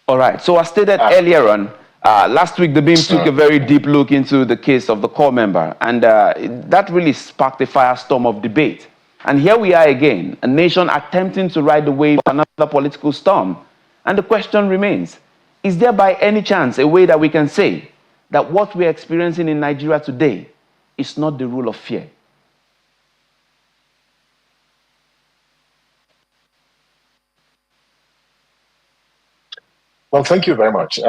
All right. So as stated Uh, earlier on, last week the BIM took a very deep look into the case of the core member, and that really sparked a firestorm of debate. And here we are again, a nation attempting to ride the wave of another political storm. And the question remains, is there by any chance a way that we can say that what we're experiencing in Nigeria today is not the rule of fear? well, thank you very much.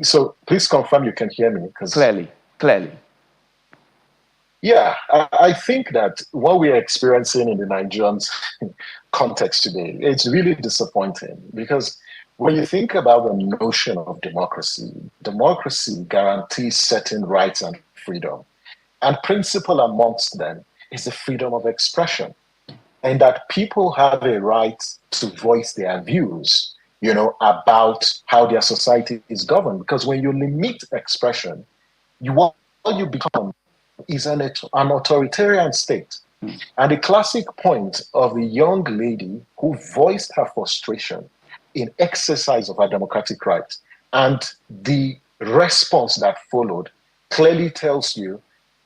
So please confirm you can hear me, because Clearly, clearly. yeah, I think that what we are experiencing in the Nigerian context today, it's really disappointing, because when you think about the notion of democracy, democracy guarantees certain rights and freedom. And principal amongst them is the freedom of expression, and that people have a right to voice their views, about how their society is governed. Because when you limit expression, what you become is an authoritarian state. And the classic point of a young lady who voiced her frustration in exercise of her democratic rights and the response that followed clearly tells you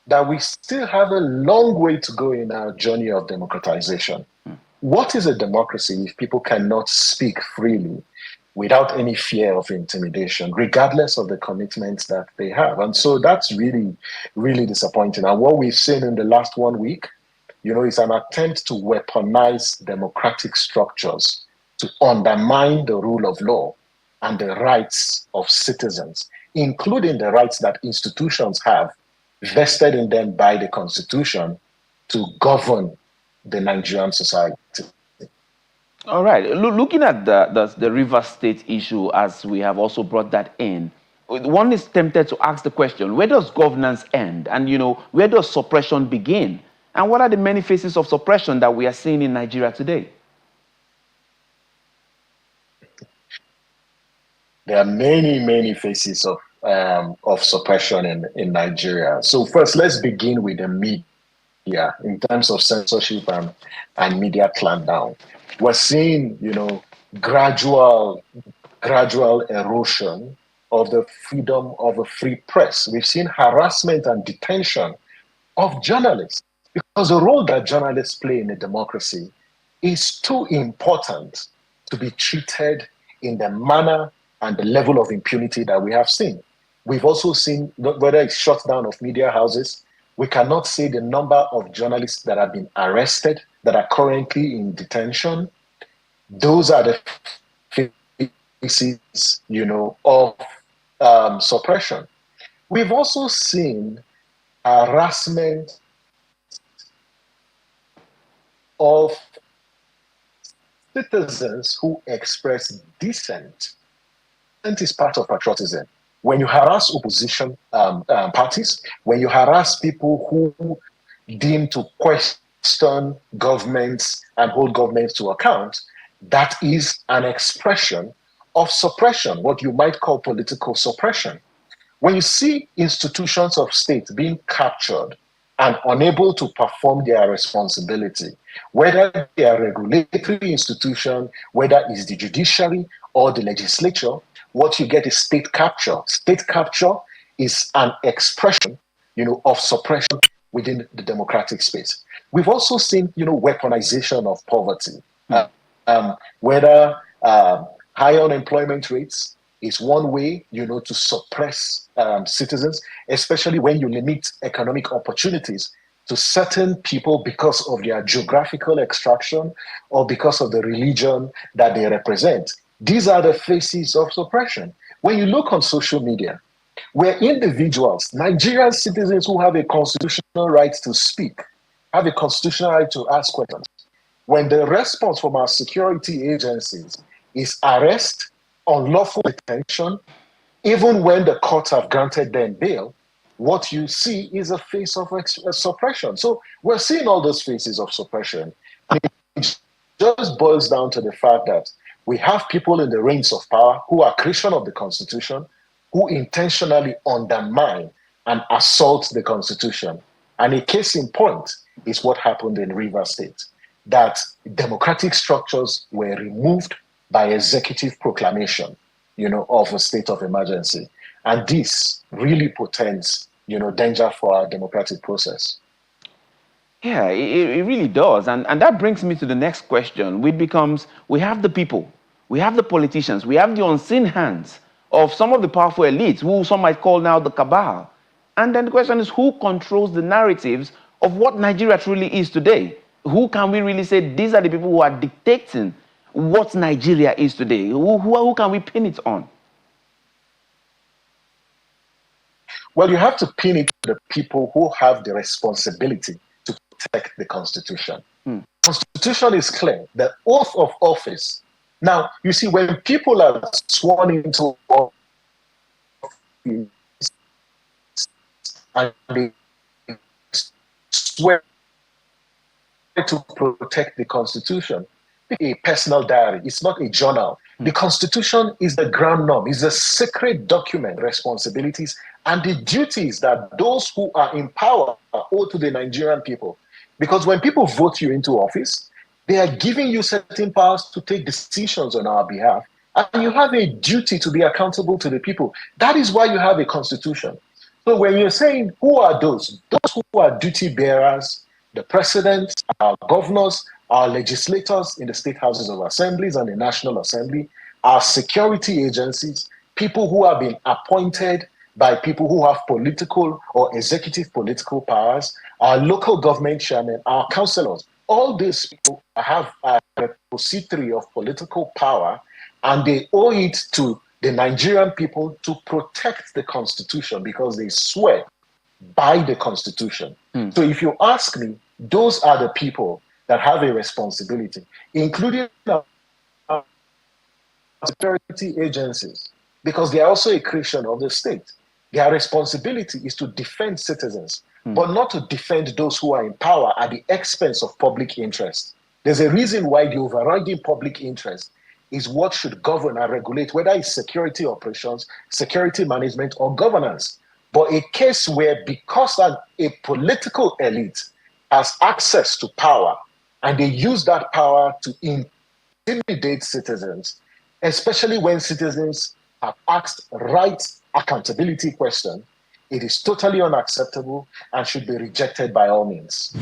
that we still have a long way to go in our journey of democratization. What is a democracy if people cannot speak freely without any fear of intimidation, regardless of the commitments that they have? And so that's really, really disappointing. And what we've seen in the last 1 week, is an attempt to weaponize democratic structures to undermine the rule of law and the rights of citizens, including the rights that institutions have vested in them by the Constitution to govern the Nigerian society. All right. Looking at the River State issue, as we have also brought that in, one is tempted to ask the question, where does governance end? And, where does suppression begin? And what are the many faces of suppression that we are seeing in Nigeria today? There are many, many faces of suppression in Nigeria. So first, let's begin with the media in terms of censorship and media clampdown. We're seeing, gradual erosion of the freedom of a free press. We've seen harassment and detention of journalists, because the role that journalists play in a democracy is too important to be treated in the manner and the level of impunity that we have seen. We've also seen, whether it's shutdown of media houses, we cannot say the number of journalists that have been arrested, that are currently in detention. Those are the faces, of suppression. We've also seen harassment of citizens who express dissent. Dissent is part of patriotism. When you harass opposition parties, when you harass people who deem to question governments and hold governments to account, that is an expression of suppression, what you might call political suppression. When you see institutions of state being captured and unable to perform their responsibility, whether they are regulatory institution, whether it's the judiciary or the legislature, what you get is state capture. State capture is an expression, of suppression within the democratic space. We've also seen, weaponization of poverty, whether high unemployment rates is one way, to suppress citizens, especially when you limit economic opportunities to certain people because of their geographical extraction or because of the religion that they represent. These are the faces of suppression. When you look on social media, where individuals, Nigerian citizens who have a constitutional right to speak, have a constitutional right to ask questions, when the response from our security agencies is arrest, unlawful detention, even when the courts have granted them bail, what you see is a face of suppression. So we're seeing all those faces of suppression. It just boils down to the fact that we have people in the reins of power who are creation of the Constitution, who intentionally undermine and assault the Constitution. And a case in point is what happened in Rivers State, that democratic structures were removed by executive proclamation. of a state of emergency. And this really portends, danger for our democratic process. Yeah, it really does. And that brings me to the next question, which becomes, we have the people, we have the politicians, we have the unseen hands of some of the powerful elites, who some might call now the cabal. And then the question is, who controls the narratives of what Nigeria truly is today? Who can we really say these are the people who are dictating what Nigeria is today? Who can we pin it on? Well, you have to pin it to the people who have the responsibility to protect the Constitution. The Constitution is clear. The oath of office. Now, you see, when people are sworn into office and they swear to protect the Constitution, a personal diary. It's not a journal. The Constitution is the ground norm, is a sacred document, responsibilities, and the duties that those who are in power owe to the Nigerian people. Because when people vote you into office, they are giving you certain powers to take decisions on our behalf, and you have a duty to be accountable to the people. That is why you have a constitution. So when you're saying who are those who are duty bearers, the president, our governors, our legislators in the state houses of assemblies and the National Assembly, our security agencies, people who have been appointed by people who have political or executive political powers, our local government chairmen, our councillors, all these people have a repository of political power, and they owe it to the Nigerian people to protect the Constitution because they swear by the Constitution. So if you ask me, those are the people that have a responsibility, including our security agencies, because they are also a creation of the state. Their responsibility is to defend citizens, but not to defend those who are in power at the expense of public interest. There's a reason why the overriding public interest is what should govern and regulate, whether it's security operations, security management, or governance. But a case where, because a political elite has access to power and they use that power to intimidate citizens, especially when citizens have asked right accountability questions, it is totally unacceptable and should be rejected by all means.